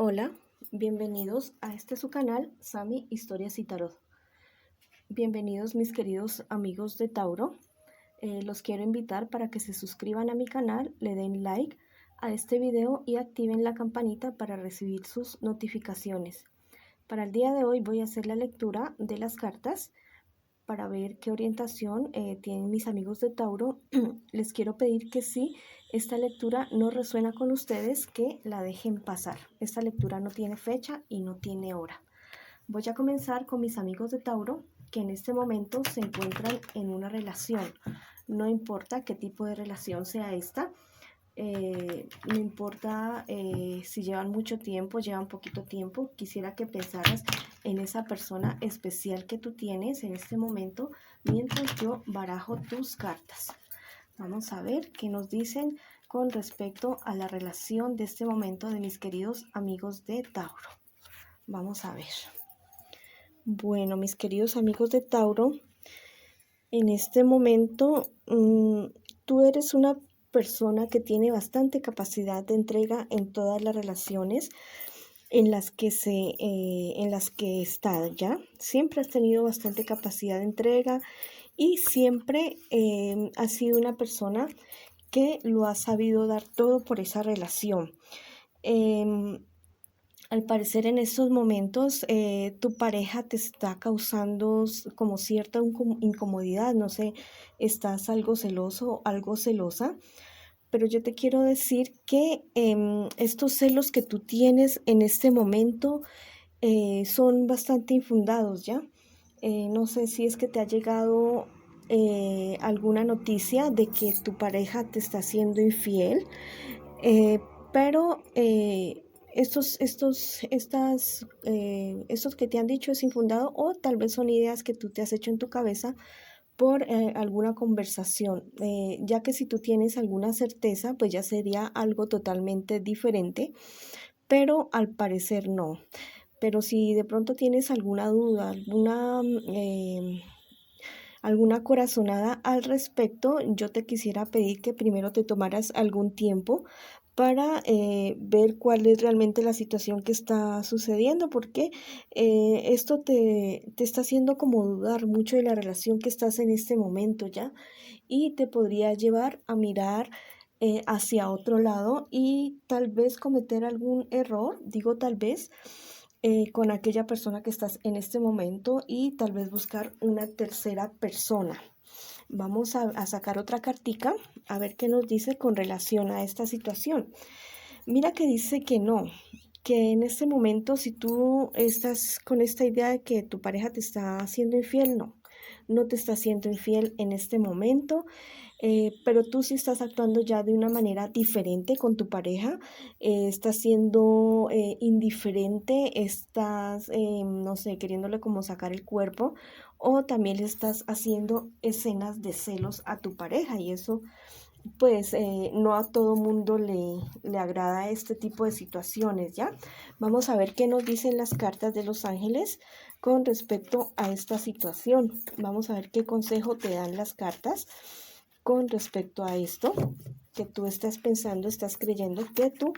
Hola, bienvenidos a su canal, Sami Historias y Tarot. Bienvenidos mis queridos amigos de Tauro. Los quiero invitar para que se suscriban a mi canal, le den like a este video y activen la campanita para recibir sus notificaciones. Para el día de hoy voy a hacer la lectura de las cartas para ver qué orientación tienen mis amigos de Tauro. Les quiero pedir que si esta lectura no resuena con ustedes, que la dejen pasar. Esta lectura no tiene fecha y no tiene hora. Voy a comenzar con mis amigos de Tauro, que en este momento se encuentran en una relación. No importa qué tipo de relación sea esta. No importa si llevan mucho tiempo, llevan poquito tiempo. Quisiera que pensaras en esa persona especial que tú tienes en este momento mientras yo barajo tus cartas. Vamos a ver qué nos dicen con respecto a la relación de este momento de mis queridos amigos de Tauro. Vamos a ver. Bueno, mis queridos amigos de Tauro, en este momento tú eres una persona que tiene bastante capacidad de entrega en todas las relaciones en las que está, ¿ya? Siempre has tenido bastante capacidad de entrega y siempre has sido una persona que lo ha sabido dar todo por esa relación. Al parecer en estos momentos tu pareja te está causando como cierta incomodidad, no sé, estás algo celoso, algo celosa, pero yo te quiero decir que estos celos que tú tienes en este momento son bastante infundados, ¿ya? No sé si es que te ha llegado alguna noticia de que tu pareja te está siendo infiel, pero estos que te han dicho es infundado, o tal vez son ideas que tú te has hecho en tu cabeza por alguna conversación, ya que si tú tienes alguna certeza, pues ya sería algo totalmente diferente, pero al parecer no. Pero si de pronto tienes alguna duda, alguna corazonada al respecto, yo te quisiera pedir que primero te tomaras algún tiempo para ver cuál es realmente la situación que está sucediendo, porque esto te está haciendo como dudar mucho de la relación que estás en este momento, ¿ya? Y te podría llevar a mirar hacia otro lado y tal vez cometer algún error, digo tal vez, con aquella persona que estás en este momento, y tal vez buscar una tercera persona. Vamos a sacar otra cartica a ver qué nos dice con relación a esta situación. Mira que dice que no, que en este momento si tú estás con esta idea de que tu pareja te está haciendo infiel, no te está haciendo infiel en este momento. Pero tú sí estás actuando ya de una manera diferente con tu pareja, estás siendo indiferente, estás, no sé, queriéndole como sacar el cuerpo, o también le estás haciendo escenas de celos a tu pareja, y eso pues no a todo mundo le agrada este tipo de situaciones, ¿ya? Vamos a ver qué nos dicen las cartas de los ángeles con respecto a esta situación. Vamos a ver qué consejo te dan las cartas con respecto a esto que tú estás pensando, estás creyendo que tu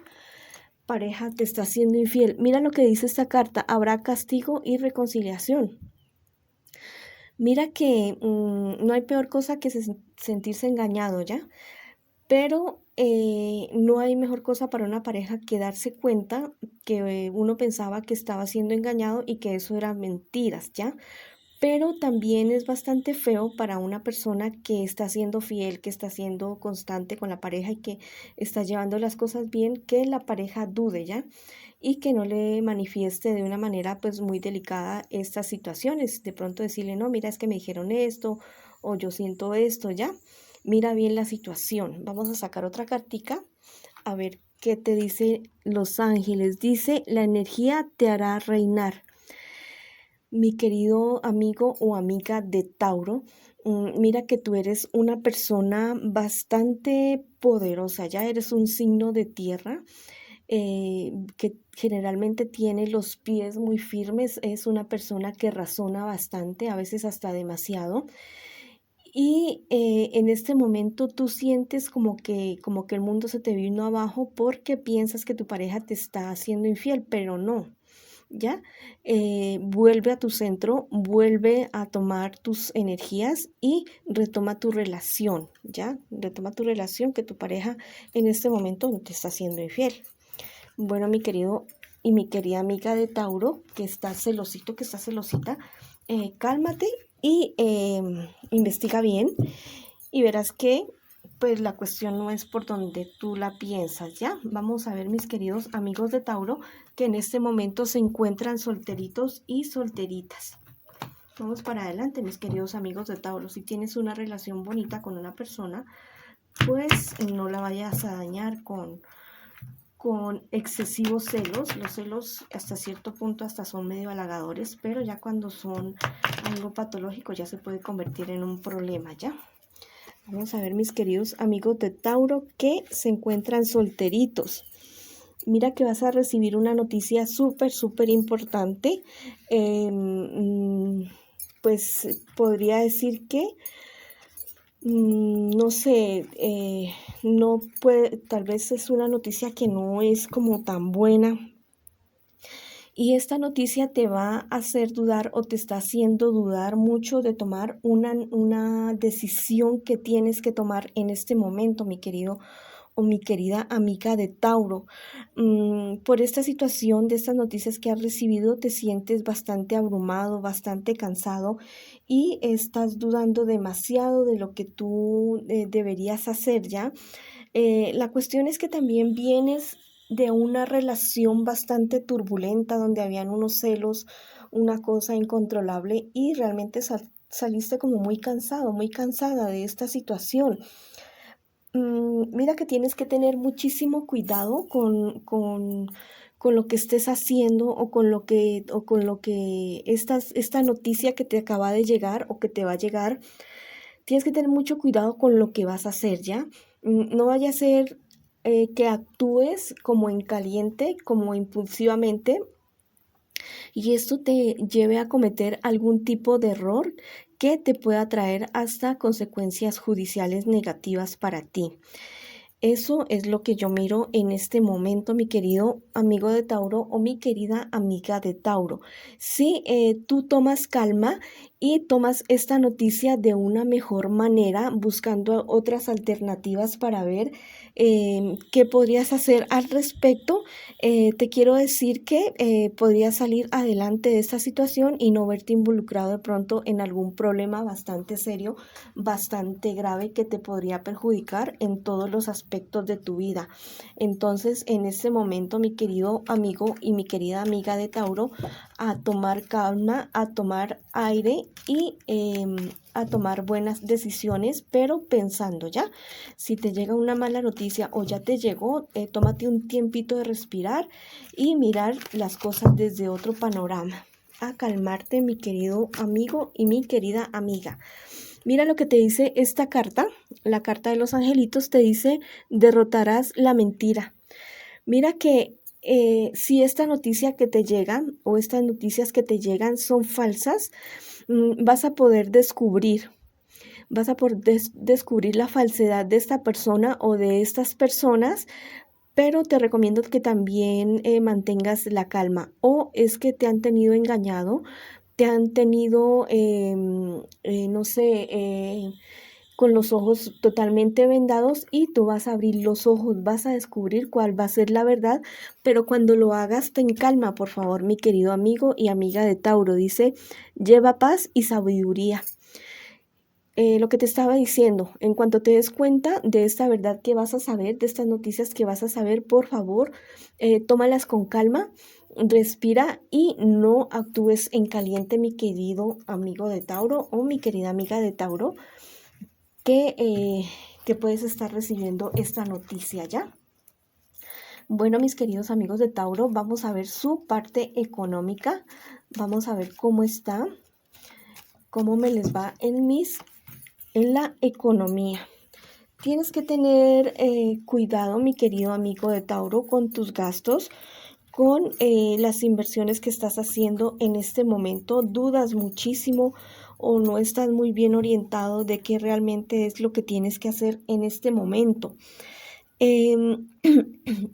pareja te está haciendo infiel. Mira lo que dice esta carta: habrá castigo y reconciliación. Mira que no hay peor cosa que sentirse engañado, ¿ya? Pero no hay mejor cosa para una pareja que darse cuenta que uno pensaba que estaba siendo engañado y que eso eran mentiras, ¿ya? Pero también es bastante feo para una persona que está siendo fiel, que está siendo constante con la pareja y que está llevando las cosas bien, que la pareja dude, ¿ya? Y que no le manifieste de una manera pues muy delicada estas situaciones. De pronto decirle: no, mira, es que me dijeron esto, o yo siento esto, ¿ya? Mira bien la situación. Vamos a sacar otra cartica a ver qué te dice los ángeles. Dice: la energía te hará reinar. Mi querido amigo o amiga de Tauro, mira que tú eres una persona bastante poderosa, ya eres un signo de tierra, que generalmente tiene los pies muy firmes, es una persona que razona bastante, a veces hasta demasiado, Y en este momento tú sientes como que el mundo se te vino abajo porque piensas que tu pareja te está haciendo infiel, pero no. ¿Ya? Vuelve a tu centro, vuelve a tomar tus energías y retoma tu relación, ¿ya? Retoma tu relación, que tu pareja en este momento no te está haciendo infiel. Bueno, mi querido y mi querida amiga de Tauro, que está celosito, que está celosita, cálmate y investiga bien y verás que pues la cuestión no es por donde tú la piensas, ¿ya? Vamos a ver, mis queridos amigos de Tauro, que en este momento se encuentran solteritos y solteritas. Vamos para adelante, mis queridos amigos de Tauro. Si tienes una relación bonita con una persona, pues no la vayas a dañar con excesivos celos. Los celos hasta cierto punto hasta son medio halagadores, pero ya cuando son algo patológico ya se puede convertir en un problema, ¿ya? Vamos a ver, mis queridos amigos de Tauro que se encuentran solteritos. Mira que vas a recibir una noticia súper importante. Pues podría decir que, no sé, no puede, tal vez es una noticia que no es como tan buena. Y esta noticia te va a hacer dudar o te está haciendo dudar mucho de tomar una decisión que tienes que tomar en este momento, mi querido o mi querida amiga de Tauro. Por esta situación de estas noticias que has recibido, te sientes bastante abrumado, bastante cansado y estás dudando demasiado de lo que tú deberías hacer, ¿ya? La cuestión es que también vienes de una relación bastante turbulenta donde habían unos celos, una cosa incontrolable y realmente saliste como muy cansado, muy cansada de esta situación. Mira que tienes que tener muchísimo cuidado con lo que estés haciendo o con lo que esta noticia que te acaba de llegar o que te va a llegar. Tienes que tener mucho cuidado con lo que vas a hacer, ¿ya? No vaya a ser que actúes como en caliente, como impulsivamente, y esto te lleve a cometer algún tipo de error que te pueda traer hasta consecuencias judiciales negativas para ti. Eso es lo que yo miro en este momento, mi querido amigo de Tauro o mi querida amiga de Tauro. Si tú tomas calma y tomas esta noticia de una mejor manera, buscando otras alternativas para ver qué podrías hacer al respecto, te quiero decir que podrías salir adelante de esta situación y no verte involucrado de pronto en algún problema bastante serio, bastante grave que te podría perjudicar en todos los aspectos de tu vida. Entonces, en este momento, mi querido amigo y mi querida amiga de Tauro, a tomar calma, a tomar aire y a tomar buenas decisiones, pero pensando, ¿ya? Si te llega una mala noticia o ya te llegó, tómate un tiempito de respirar y mirar las cosas desde otro panorama. A calmarte, mi querido amigo y mi querida amiga. Mira lo que te dice esta carta. La carta de los angelitos te dice: derrotarás la mentira. Mira que si esta noticia que te llega o estas noticias que te llegan son falsas, vas a poder descubrir. Vas a poder descubrir la falsedad de esta persona o de estas personas, pero te recomiendo que también mantengas la calma. O es que te han tenido engañado, te han tenido, no sé, con los ojos totalmente vendados y tú vas a abrir los ojos, vas a descubrir cuál va a ser la verdad, pero cuando lo hagas ten calma, por favor, mi querido amigo y amiga de Tauro. Dice: lleva paz y sabiduría. Lo que te estaba diciendo, en cuanto te des cuenta de esta verdad que vas a saber, de estas noticias que vas a saber, por favor, tómalas con calma, respira y no actúes en caliente, mi querido amigo de Tauro o mi querida amiga de Tauro, que puedes estar recibiendo esta noticia, ¿ya? Bueno, mis queridos amigos de Tauro, vamos a ver su parte económica, vamos a ver cómo está, cómo me les va en la economía. Tienes que tener cuidado, mi querido amigo de Tauro, con tus gastos, con las inversiones que estás haciendo en este momento. Dudas muchísimo o no estás muy bien orientado de qué realmente es lo que tienes que hacer en este momento. Em,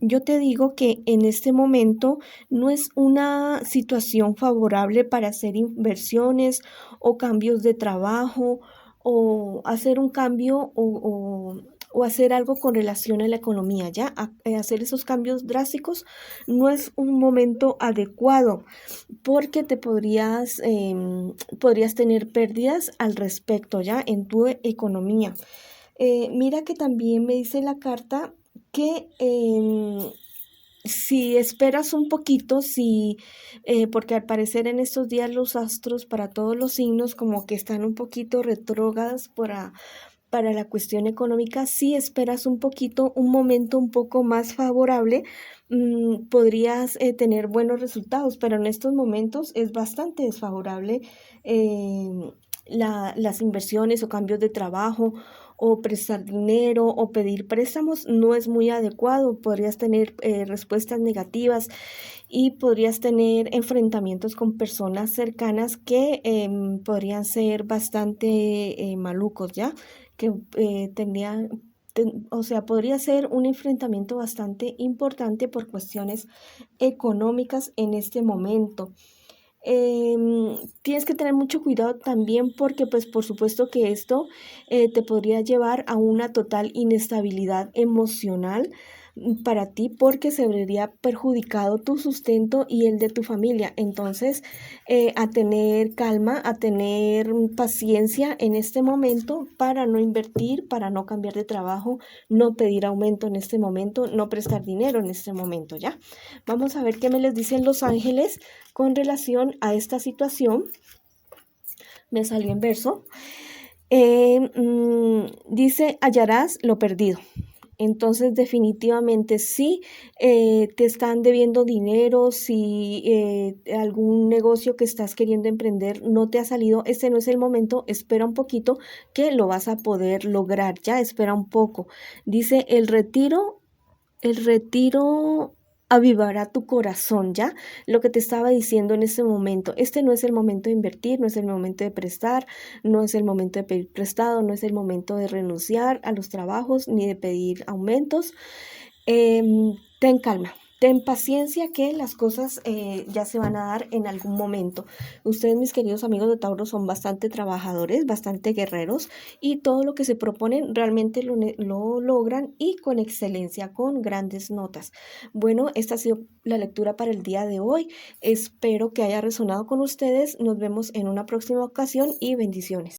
yo te digo que en este momento no es una situación favorable para hacer inversiones o cambios de trabajo o hacer un cambio o hacer algo con relación a la economía, ¿ya? Hacer esos cambios drásticos no es un momento adecuado porque podrías tener pérdidas al respecto, ¿ya? En tu economía. Mira que también me dice la carta que si esperas un poquito, porque al parecer en estos días los astros para todos los signos como que están un poquito retrógradas para la cuestión económica, si esperas un poquito, un momento un poco más favorable, podrías tener buenos resultados, pero en estos momentos es bastante desfavorable eh, las inversiones o cambios de trabajo o prestar dinero o pedir préstamos no es muy adecuado. Podrías tener respuestas negativas y podrías tener enfrentamientos con personas cercanas que podrían ser bastante malucos, ¿ya? Que o sea, podría ser un enfrentamiento bastante importante por cuestiones económicas en este momento. Tienes que tener mucho cuidado también porque pues por supuesto que esto te podría llevar a una total inestabilidad emocional para ti porque se vería perjudicado tu sustento y el de tu familia. Entonces, a tener calma, a tener paciencia en este momento para no invertir, para no cambiar de trabajo, no pedir aumento en este momento, no prestar dinero en este momento, ¿ya? Vamos a ver qué me les dicen los ángeles con relación a esta situación. Me salió en verso. Dice, hallarás lo perdido. Entonces, definitivamente, si te están debiendo dinero, si algún negocio que estás queriendo emprender no te ha salido, este no es el momento, espera un poquito que lo vas a poder lograr, ya, espera un poco. Dice, el retiro avivará tu corazón, ¿ya? Lo que te estaba diciendo en este momento. Este no es el momento de invertir, no es el momento de prestar, no es el momento de pedir prestado, no es el momento de renunciar a los trabajos ni de pedir aumentos. Ten calma. Ten paciencia que las cosas ya se van a dar en algún momento. Ustedes, mis queridos amigos de Tauro, son bastante trabajadores, bastante guerreros y todo lo que se proponen realmente lo logran y con excelencia, con grandes notas. Bueno, esta ha sido la lectura para el día de hoy. Espero que haya resonado con ustedes. Nos vemos en una próxima ocasión y bendiciones.